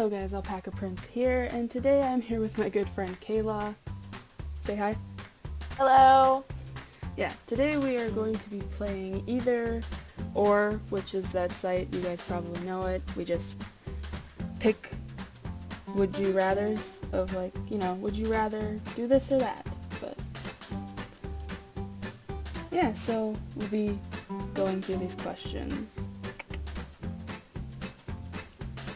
Hello guys, Alpaca Prince here, and today I'm here with my good friend Kayla. Say hi. Hello. Yeah, today we are going to be playing Either or, which is that site, you guys probably know it. We just pick would you rathers of would you rather do this or that? But yeah, so we'll be going through these questions.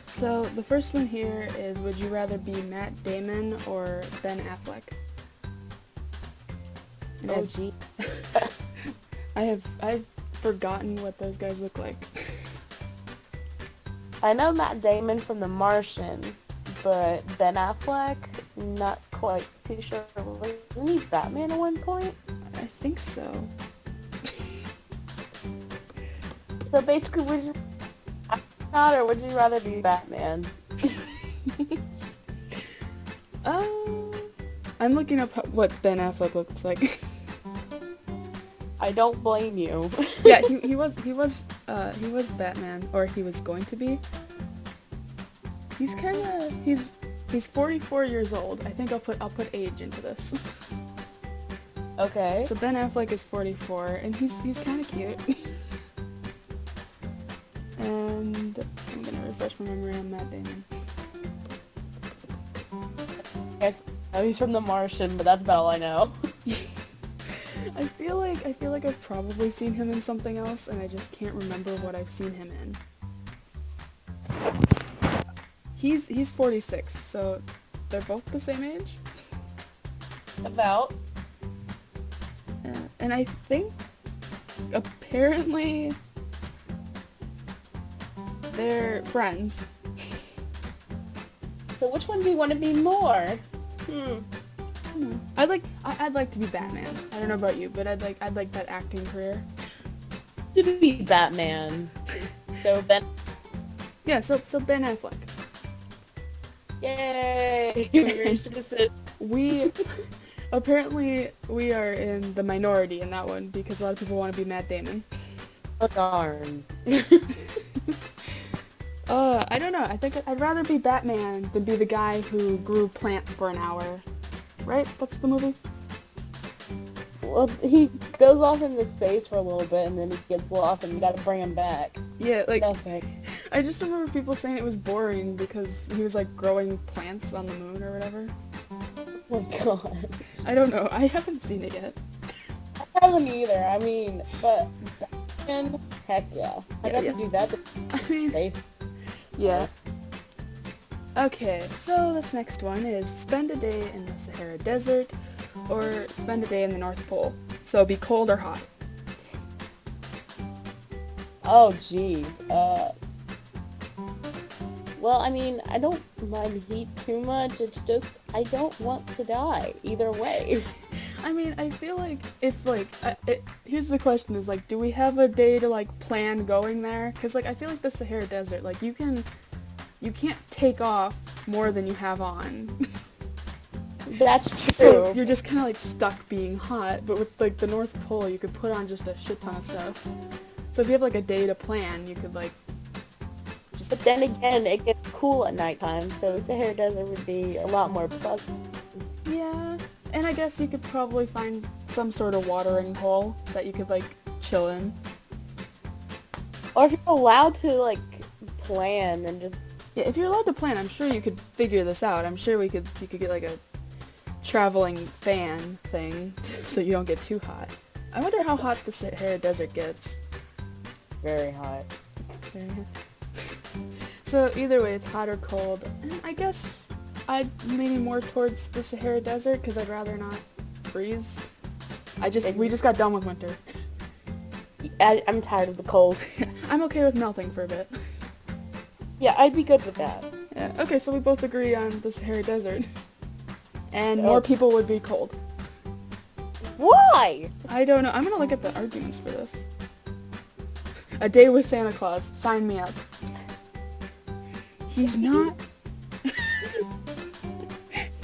So the first one here is, would you rather be Matt Damon or Ben Affleck? And Oh, gee. I've forgotten what those guys look like. I know Matt Damon from The Martian, but Ben Affleck, not quite too sure. Wasn't he Batman at one point? I think so. So basically, would you not, or would you rather be Batman? I'm looking up what Ben Affleck looks like. I don't blame you. Yeah, he was Batman, or he was going to be. He's 44 years old. I think I'll put age into this. Okay. So Ben Affleck is 44, and he's kind of cute. And I'm gonna refresh my memory on Matt Damon. Yes, he's from The Martian, but that's about all I know. I feel like I've probably seen him in something else, and I just can't remember what I've seen him in. He's 46, so they're both the same age. About. And I think apparently they're friends. So which one do you want to be more? I'd like to be Batman. I don't know about you, but I'd like that acting career. To be Batman. So Ben. Yeah, so Ben Affleck. Yay! We apparently we are in the minority in that one because a lot of people want to be Matt Damon. Oh darn. I don't know. I think I'd rather be Batman than be the guy who grew plants for an hour. Right? That's the movie? Well, he goes off into space for a little bit, and then he gets lost, and you gotta bring him back. Yeah, like, Okay. I just remember people saying it was boring because he was, like, growing plants on the moon or whatever. Oh my god. I don't know. I haven't seen it yet. I haven't either. I mean, but Batman, heck yeah. I'd have to do that to I mean, space. yeah. Okay, so this next one is spend a day in the Sahara Desert or spend a day in the North Pole. So be cold or hot. Oh, jeez. Well, I mean, I don't mind heat too much. It's just, I don't want to die either way. I mean, I feel like if, here's the question is, do we have a day to, plan going there? Because, I feel like the Sahara Desert, you can't take off more than you have on. That's true. So you're just kind of, stuck being hot, but with, the North Pole, you could put on just a shit ton of stuff. So if you have, a day to plan, you could, just... But then again, it gets cool at nighttime, so Sahara Desert would be a lot more pleasant. Yeah, and I guess you could probably find some sort of watering hole that you could, chill in. Or if you're allowed to, plan and just... Yeah, if you're allowed to plan, I'm sure you could figure this out. I'm sure you could get, a traveling fan thing so you don't get too hot. I wonder how hot the Sahara Desert gets. Very hot. Very hot. So either way, it's hot or cold. And I guess I'd lean more towards the Sahara Desert because I'd rather not freeze. We just got done with winter. I'm tired of the cold. I'm okay with melting for a bit. Yeah, I'd be good with that. Yeah, okay, so we both agree on the Sahara Desert. And more people would be cold. Why? I don't know. I'm gonna look at the arguments for this. A day with Santa Claus. Sign me up. He's not...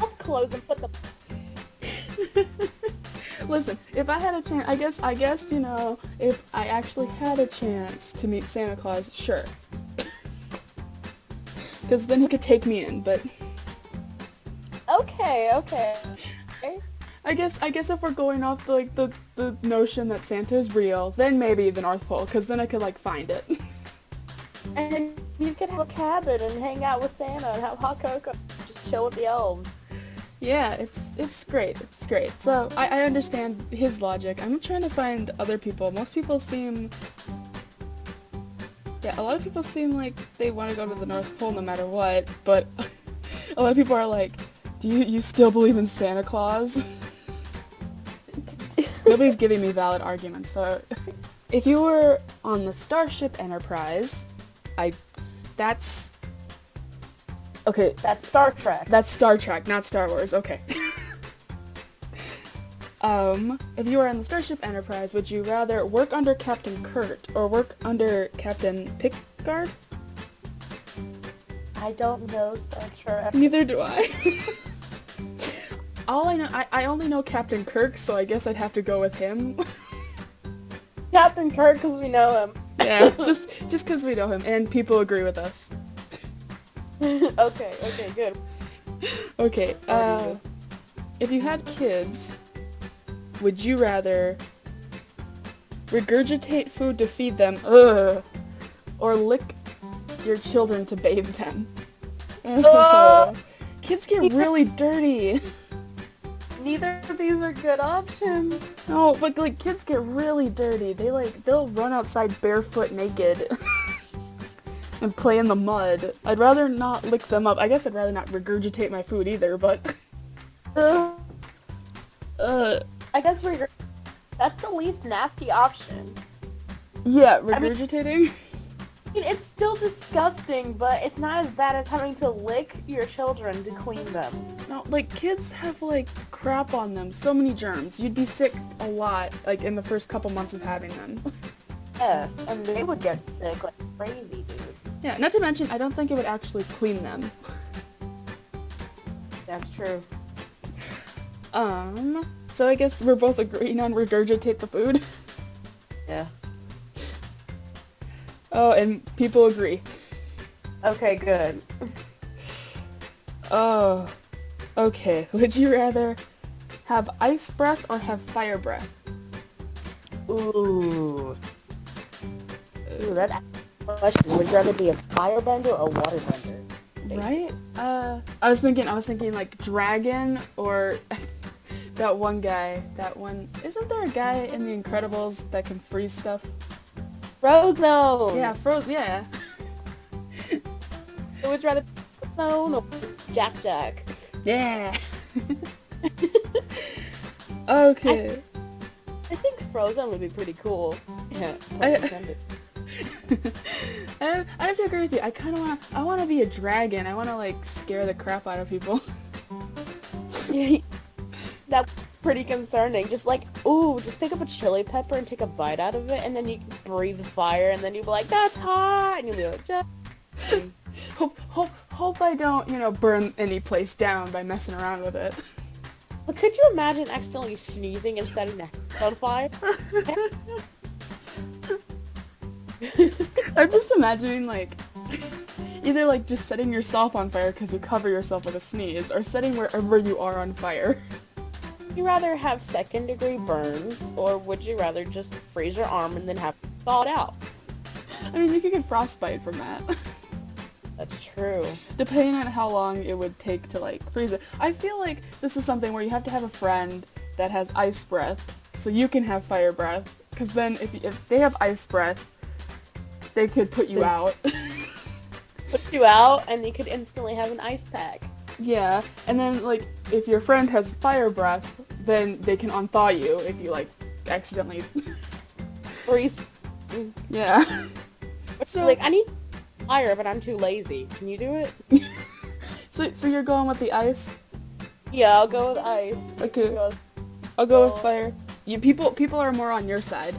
I'll close and put the... Listen, if I had a chance, I guess, if I actually had a chance to meet Santa Claus, sure. because then he could take me in, but Okay. I guess if we're going off the notion that Santa is real, then maybe the North Pole, because then I could like find it. And you could have a cabin and hang out with Santa and have hot cocoa. Just chill with the elves. Yeah, it's great. It's great. So I understand his logic. I'm trying to find other people. Most people seem... Yeah, a lot of people seem like they want to go to the North Pole no matter what, but a lot of people are like, do you still believe in Santa Claus? Nobody's giving me valid arguments, so... If you were on the Starship Enterprise, that's... Okay. That's Star Trek. That's Star Trek, not Star Wars. Okay. If you were on the Starship Enterprise, would you rather work under Captain Kurt or work under Captain Picard? I don't know Star Trek. Neither do I. All I know, I only know Captain Kirk, so I guess I'd have to go with him. Captain Kirk, because we know him. Yeah, just because we know him, and people agree with us. Okay, good. Okay, if you had kids, would you rather regurgitate food to feed them, or lick your children to bathe them? Kids get really dirty. Neither of these are good options. No, but like kids get really dirty. They'll run outside barefoot naked. And play in the mud. I'd rather not lick them up. I guess I'd rather not regurgitate my food either, but... I guess that's the least nasty option. Yeah, regurgitating? I mean, it's still disgusting, but it's not as bad as having to lick your children to clean them. No, like, kids have, like, crap on them. So many germs. You'd be sick a lot, like, in the first couple months of having them. Yes, and they would get sick like crazy, dude. Yeah, not to mention, I don't think it would actually clean them. That's true. So I guess we're both agreeing on regurgitate the food? Yeah. Oh, and people agree. Okay, good. Oh, okay. Would you rather have ice breath or have fire breath? Ooh, that's a question. Would you rather be a firebender or a waterbender? Right? I was thinking like dragon or that one guy. Isn't there a guy in The Incredibles that can freeze stuff? Frozone! Yeah, yeah. So would you rather be Frozone or Jack? Yeah. Okay. I think Frozone would be pretty cool. Yeah. I have to agree with you. I want to be a dragon. I want to like scare the crap out of people. That's pretty concerning. Just like, just pick up a chili pepper and take a bite out of it, and then you can breathe fire, and then you'll be like, that's hot, and you'll be like, hope I don't, burn any place down by messing around with it. But could you imagine accidentally sneezing and setting the house on fire? I'm just imagining, like, either, like, just setting yourself on fire because you cover yourself with a sneeze, or setting wherever you are on fire. Would you rather have second-degree burns, or would you rather just freeze your arm and then have it thawed out? I mean, you could get frostbite from that. That's true. Depending on how long it would take to, like, freeze it. I feel like this is something where you have to have a friend that has ice breath, so you can have fire breath, because then if they have ice breath, they could put you out. Put you out, and you could instantly have an ice pack. Yeah, and then, like, if your friend has fire breath, then they can unthaw you if you, like, accidentally... Freeze. Yeah. So, like, I need fire, but I'm too lazy. Can you do it? So you're going with the ice? Yeah, I'll go with ice. Okay. I'll go with fire. People are more on your side.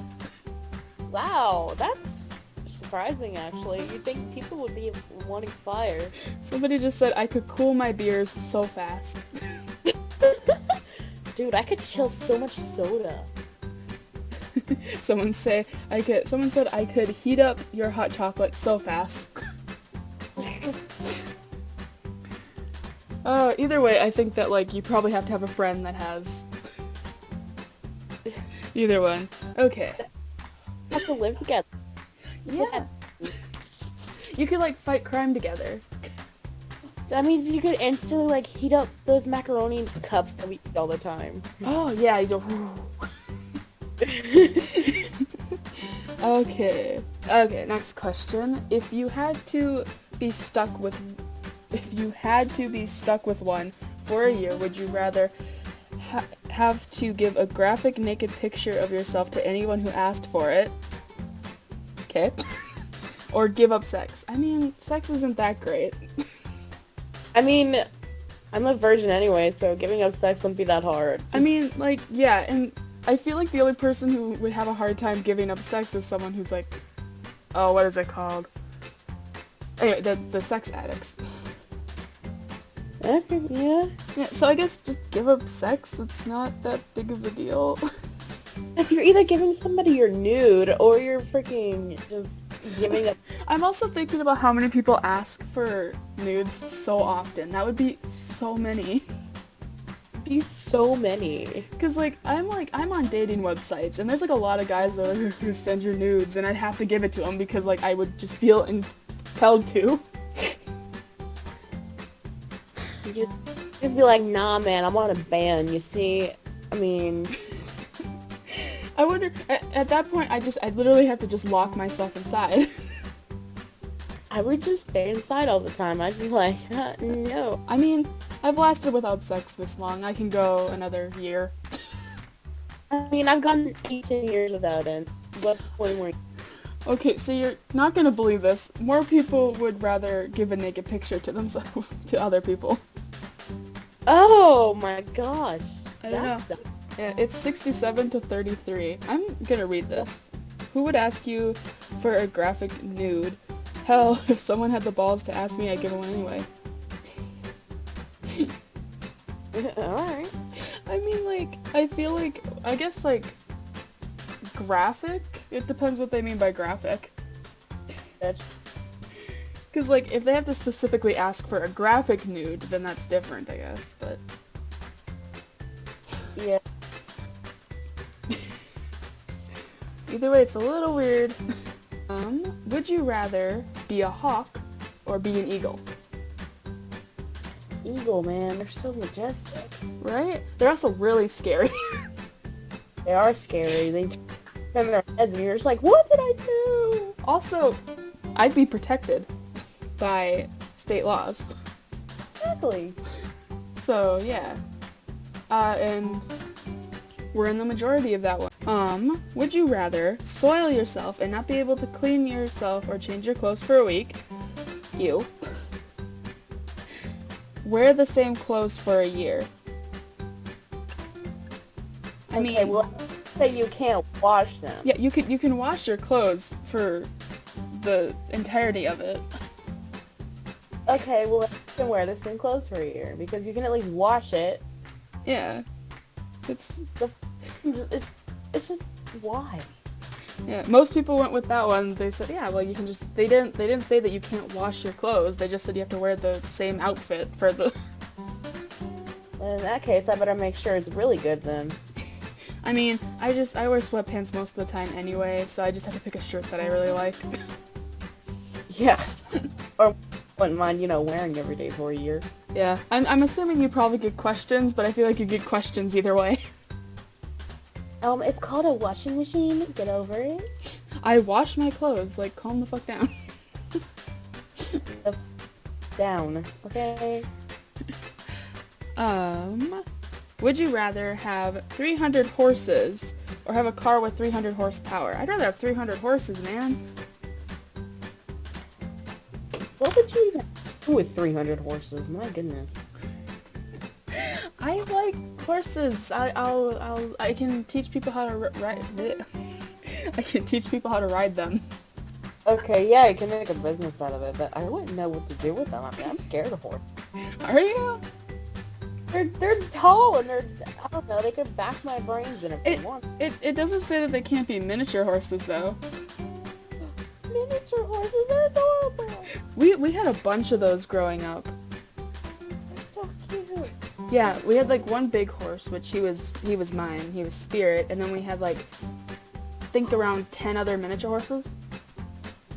Wow, that's surprising, actually. You'd think people would be wanting fire. Somebody just said I could cool my beers so fast. Dude, I could chill so much soda. Someone said I could heat up your hot chocolate so fast. Either way, I think that, like, you probably have to have a friend that has either one. Okay. Have to live together. Yeah. You could, like, fight crime together. That means you could instantly, like, heat up those macaroni cups that we eat all the time. Oh, yeah, you go, Okay. Okay, next question. If you had to be stuck with one for a year, would you rather have to give a graphic naked picture of yourself to anyone who asked for it? Okay. Or give up sex? I mean, sex isn't that great. I mean, I'm a virgin anyway, so giving up sex wouldn't be that hard. I mean, like, yeah, and I feel like the only person who would have a hard time giving up sex is someone who's like, oh, what is it called? Anyway, the sex addicts. Okay, yeah. Yeah, so I guess just give up sex. It's not that big of a deal. If you're either giving somebody your nude or you're freaking just giving up. I'm also thinking about how many people ask for nudes so often. That would be so many. Be so many. Cause like I'm on dating websites and there's like a lot of guys that are who send your nudes and I'd have to give it to them because like I would just feel impelled to. You just be like, nah, man, I'm on a ban. You see, I mean, I wonder at that point I'd literally have to just lock myself inside. I would just stay inside all the time. I'd be like, no. I mean, I've lasted without sex this long. I can go another year. I mean, I've gone 18 years without it. What point were you? Okay, so you're not gonna believe this. More people would rather give a naked picture to themselves to other people. Oh my gosh. I don't know. Yeah, it's 67 to 33. I'm gonna read this. Who would ask you for a graphic nude? Hell, if someone had the balls to ask me, I'd give one anyway. Alright. I mean, like, I guess, like, graphic? It depends what they mean by graphic. Because, like, if they have to specifically ask for a graphic nude, then that's different, I guess, but... Yeah. Either way, it's a little weird. Would you rather be a hawk or be an eagle? Eagle, man, they're so majestic. Right? They're also really scary. They are scary. They turn their heads and you're just like, what did I do? Also, I'd be protected by state laws. Exactly. So, yeah. And we're in the majority of that one. Would you rather soil yourself and not be able to clean yourself or change your clothes for a week? You. Wear the same clothes for a year. I mean, well, say you can't wash them. yeah, you can wash your clothes for the entirety of it. Okay, well, you can wear the same clothes for a year because you can at least wash it. Yeah. It's just why? yeah, most people went with that one. They said, yeah, well, you can just they didn't say that you can't wash your clothes. They just said you have to wear the same outfit for the In that case, I better make sure it's really good then. I mean, I wear sweatpants most of the time anyway, so I just have to pick a shirt that I really like. Yeah. Or wouldn't mind, wearing every day for a year. Yeah, I'm assuming you probably get questions, but I feel like you get questions either way. It's called a washing machine. Get over it. I wash my clothes, like, calm the fuck down. Down, okay? Would you rather have 300 horses or have a car with 300 horsepower? I'd rather have 300 horses, man. What would you even do with 300 horses? My goodness. I like horses. I can teach people how to ride. I can teach people how to ride them. Okay, yeah, you can make a business out of it, but I wouldn't know what to do with them. I mean, I'm scared of horses. Are you? They're tall and I don't know, they could bash my brains in if they want. It doesn't say that they can't be miniature horses though. Miniature horses are adorable. We had a bunch of those growing up. They're so Yeah, we had like one big horse, which he was mine. He was Spirit, and then we had like think around 10 other miniature horses.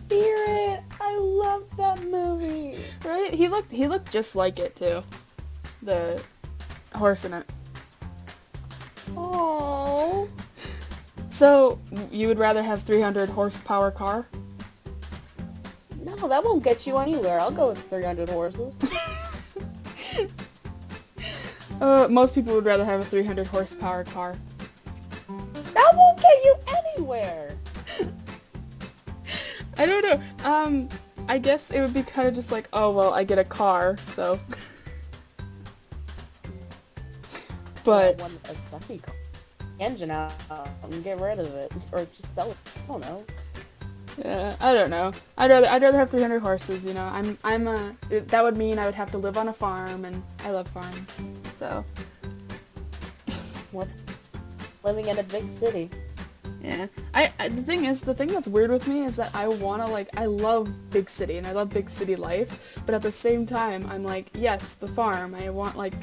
Spirit! I love that movie! Right? He looked just like it too. The horse in it. Oh. So, you would rather have 300 horsepower car? No, that won't get you anywhere. I'll go with 300 horses. Most people would rather have a 300 horsepower car. That won't get you anywhere! I don't know. I guess it would be kind of just like, oh, well, I get a car, so. But I want a sucky engine out and get rid of it. Or just sell it. I don't know. yeah, I don't know. I'd rather have 300 horses, you know. That would mean I would have to live on a farm, and I love farms. So, What? Living in a big city. yeah. The thing that's weird with me is that I love big city, and I love big city life, but at the same time, I'm like, yes, the farm. I want, like,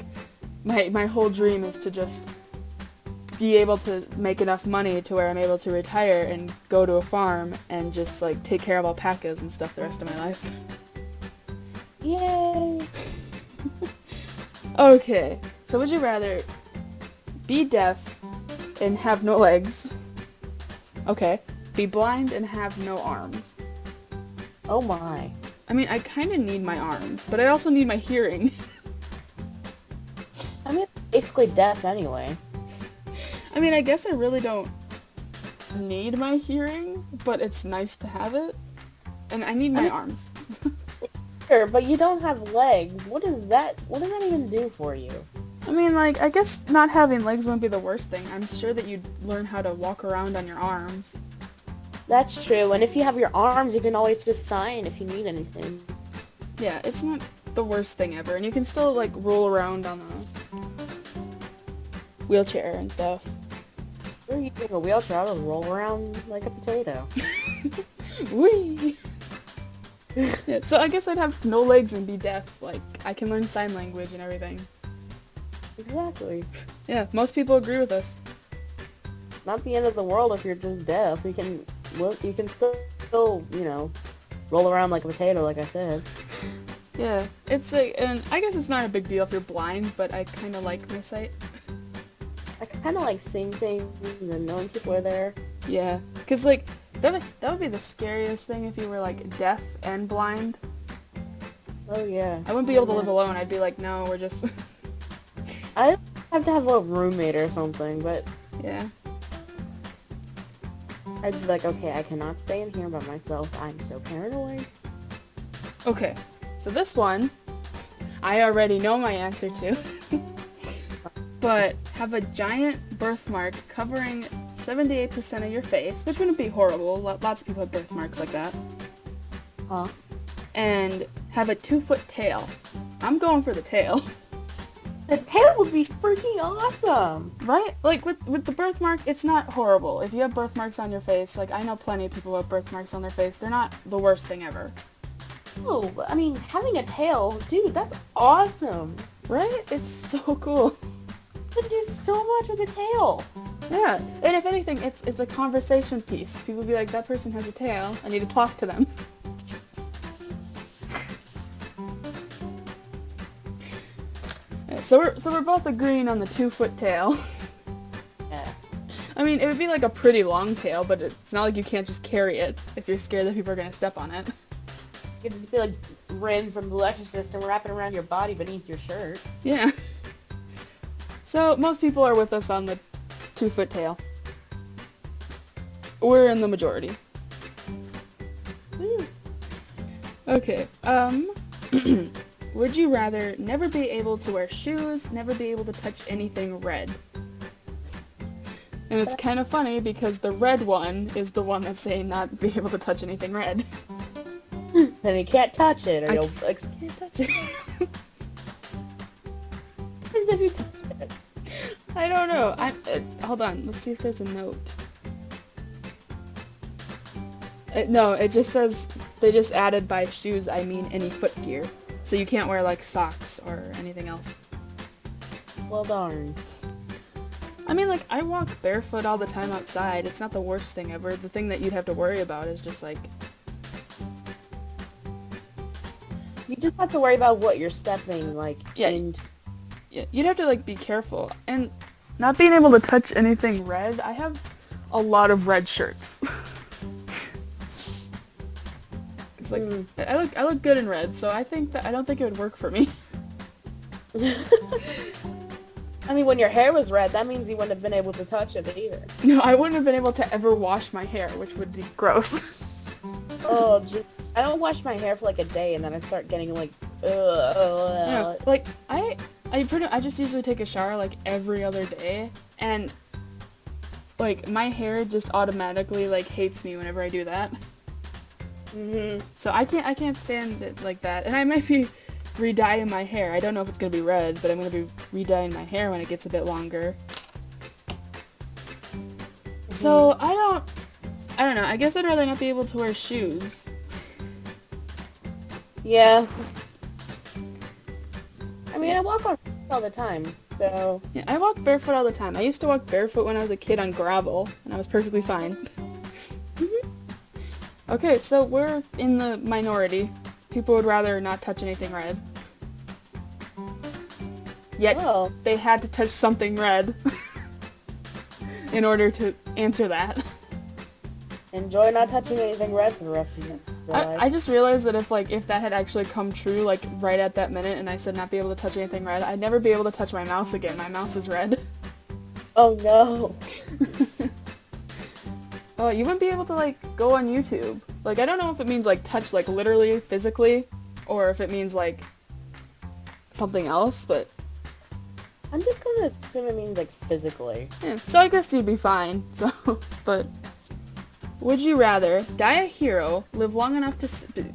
my whole dream is to just be able to make enough money to where I'm able to retire and go to a farm and just, like, take care of alpacas and stuff the rest of my life. Yay! Okay, so would you rather be deaf and have no legs? Okay. Be blind and have no arms. Oh my. I mean, I kind of need my arms, but I also need my hearing. I mean, basically deaf anyway. I mean, I guess I really don't need my hearing, but it's nice to have it. And I need my arms. Sure, but you don't have legs. What does that even do for you? I mean, like, I guess not having legs wouldn't be the worst thing. I'm sure that you'd learn how to walk around on your arms. That's true, and if you have your arms, you can always just sign if you need anything. Yeah, it's not the worst thing ever, and you can still, like, roll around on the wheelchair and stuff. If you're using a wheelchair, I'll just roll around like a potato. Whee! Yeah, so I guess I'd have no legs and be deaf. Like, I can learn sign language and everything. Exactly. Yeah, most people agree with us. Not the end of the world if you're just deaf. You can still, you know, roll around like a potato, like I said. Yeah, it's like, and I guess it's not a big deal if you're blind, but I kind of like my sight. I kind of like seeing things and knowing people are there. Yeah, because, like, that would be the scariest thing if you were, like, deaf and blind. Oh, yeah. I wouldn't be able to live alone. I'd be like, no, we're just... I have to have a roommate or something, but Yeah. I'd be like, okay, I cannot stay in here by myself. I'm so paranoid. Okay, so this one, I already know my answer to. But have a giant birthmark covering 78% of your face, which wouldn't be horrible. Lots of people have birthmarks like that. Huh? And have a 2-foot tail. I'm going for the tail. The tail would be freaking awesome! Right? Like, with the birthmark, it's not horrible. If you have birthmarks on your face, like, I know plenty of people who have birthmarks on their face. They're not the worst thing ever. Oh, I mean, having a tail, dude, that's awesome! Right? It's so cool. You can do so much with a tail! Yeah, and if anything, it's a conversation piece. People be like, that person has a tail, I need to talk to them. Yeah, so we're both agreeing on the 2-foot tail. Yeah. I mean, it would be like a pretty long tail, but it's not like you can't just carry it if you're scared that people are gonna step on it. You could just be like Rin from The Exorcist and wrap it around your body beneath your shirt. Yeah. So most people are with us on the 2-foot tail. We're in the majority. Woo. Okay, would you rather never be able to wear shoes, never be able to touch anything red? And it's kind of funny because the red one is the one that's saying not be able to touch anything red. Then you can't touch it, or you'll... Can't touch it. Depends if you touch it. I don't know. Hold on, let's see if there's a note. No, it just says they just added by shoes, I mean any foot gear. So you can't wear, like, socks or anything else. Well, darn. I mean, like, I walk barefoot all the time outside. It's not the worst thing ever. The thing that you'd have to worry about is just, like... You just have to worry about what you're stepping, like, Yeah. into. Yeah, you'd have to, like, be careful. And not being able to touch anything red, I have a lot of red shirts. It's like, I look good in red, so I don't think it would work for me. I mean, when your hair was red, that means you wouldn't have been able to touch it either. No, I wouldn't have been able to ever wash my hair, which would be gross. Oh, gee. I don't wash my hair for like a day, and then I start getting like, Yeah, like, I just usually take a shower like every other day, and like my hair just automatically like hates me whenever I do that. So I can't stand it like that, and I might be re-dyeing my hair. I don't know if it's gonna be red, but I'm gonna be re-dyeing my hair when it gets a bit longer. So I don't know. I guess I'd rather not be able to wear shoes. Yeah. I mean, I walk on all the time, so... Yeah, I walk barefoot all the time. I used to walk barefoot when I was a kid on gravel, and I was perfectly fine. Okay, so we're in the minority. People would rather not touch anything red. Yet, they had to touch something red in order to answer that. Enjoy not touching anything red for the rest of your life. I just realized that if that had actually come true, like, right at that minute, and I said not be able to touch anything red, I'd never be able to touch my mouse again. My mouse is red. Oh, no. Oh, you wouldn't be able to, like, go on YouTube. Like, I don't know if it means, like, touch, like, literally, physically, or if it means, like, something else, but... I'm just gonna assume it means, like, physically. Yeah, so I guess you'd be fine, so, but... Would you rather die a hero, live long enough to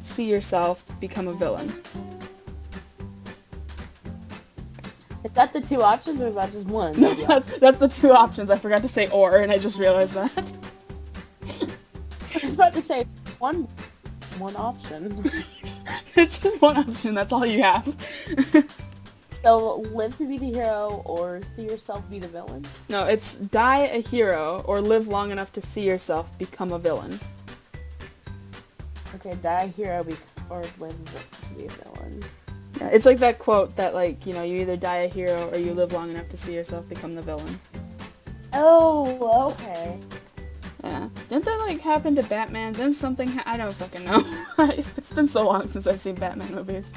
see yourself become a villain? Is that the two options, or is that just one? No, that's the two options. I forgot to say or, and I just realized that. I was about to say one option. It's just one option. That's all you have. So, live to be the hero, or see yourself be the villain? No, it's die a hero, or live long enough to see yourself become a villain. Okay, die a hero, or live to be a villain. Yeah, it's like that quote that, like, you know, you either die a hero, or you live long enough to see yourself become the villain. Oh, okay. Yeah. Didn't that, like, happen to Batman? Then something I don't fucking know. It's been so long since I've seen Batman movies.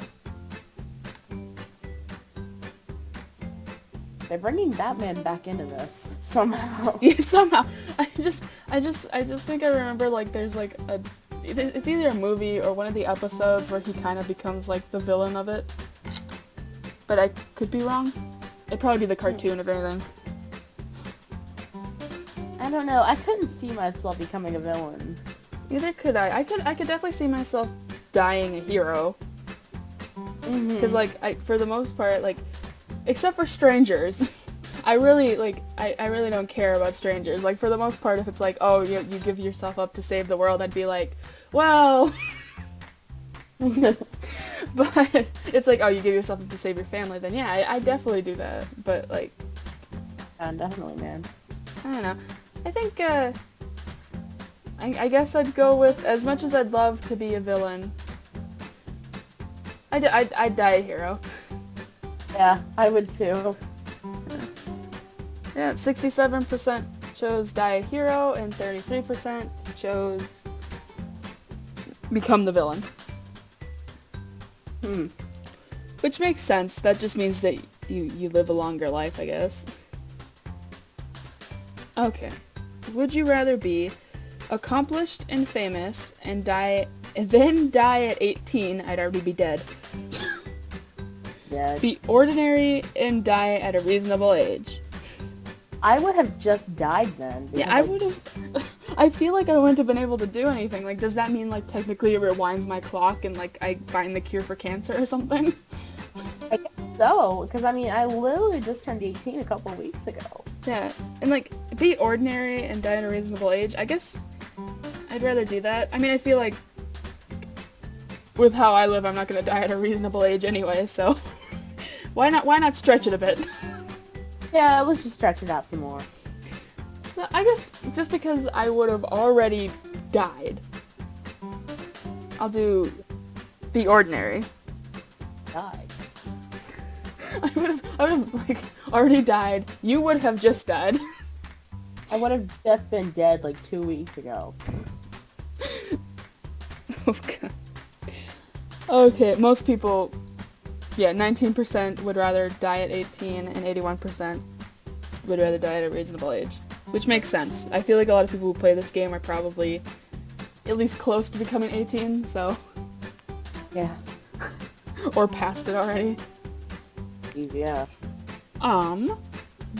They're bringing Batman back into this somehow. Yeah, somehow. I just think I remember, like, there's, like, it's either a movie or one of the episodes where he kind of becomes, like, the villain of it. But I could be wrong. It'd probably be the cartoon, if anything. I don't know. I couldn't see myself becoming a villain. Neither could I. I could definitely see myself dying a hero. Because, like, for the most part, like, except for strangers, I really don't care about strangers. Like, for the most part, if it's like, oh, you give yourself up to save the world, I'd be like, well... But it's like, oh, you give yourself up to save your family, then yeah, I definitely do that. But, like... Yeah, definitely, man. I don't know. I think, I guess I'd go with, as much as I'd love to be a villain, I'd die a hero. Yeah, I would too. Yeah, 67% chose die a hero, and 33% chose become the villain. Which makes sense. That just means that you live a longer life, I guess. Okay. Would you rather be accomplished and famous and then die at 18? I'd already be dead. Yeah. Be ordinary and die at a reasonable age. I would have just died then. Yeah, I would have... I feel like I wouldn't have been able to do anything. Like, does that mean, like, technically it rewinds my clock and, like, I find the cure for cancer or something? I guess so, because, I mean, I literally just turned 18 a couple of weeks ago. Yeah, and, like, be ordinary and die at a reasonable age. I guess I'd rather do that. I mean, I feel like with how I live, I'm not going to die at a reasonable age anyway, so why not stretch it a bit? Yeah, let's just stretch it out some more. So I guess just because I would have already died, I'll do the ordinary. Die. I would have like already died. You would have just died. I would have just been dead like 2 weeks ago. Oh god. Okay, most people, yeah, 19% would rather die at 18 and 81% would rather die at a reasonable age. Which makes sense. I feel like a lot of people who play this game are probably at least close to becoming 18, so... Yeah. Or past it already. Easy, yeah.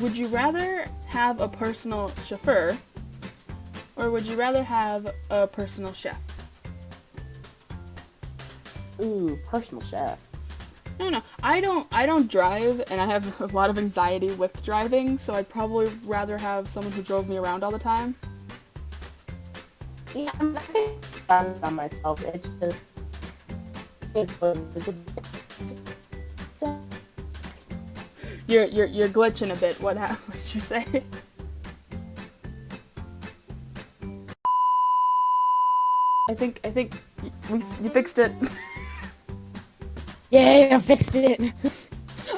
Would you rather have a personal chauffeur, or would you rather have a personal chef? Ooh, personal chef. No, I don't drive, and I have a lot of anxiety with driving, so I'd probably rather have someone who drove me around all the time. Yeah, I'm not gonna on myself. It's just it's a bit. So, You're glitching a bit. What did you say? I think you fixed it. yay, I fixed it.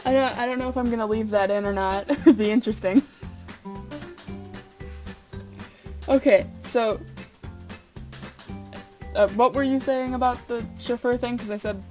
I don't know if I'm gonna leave that in or not. It'd be interesting. Okay, so what were you saying about the chauffeur thing? Because I said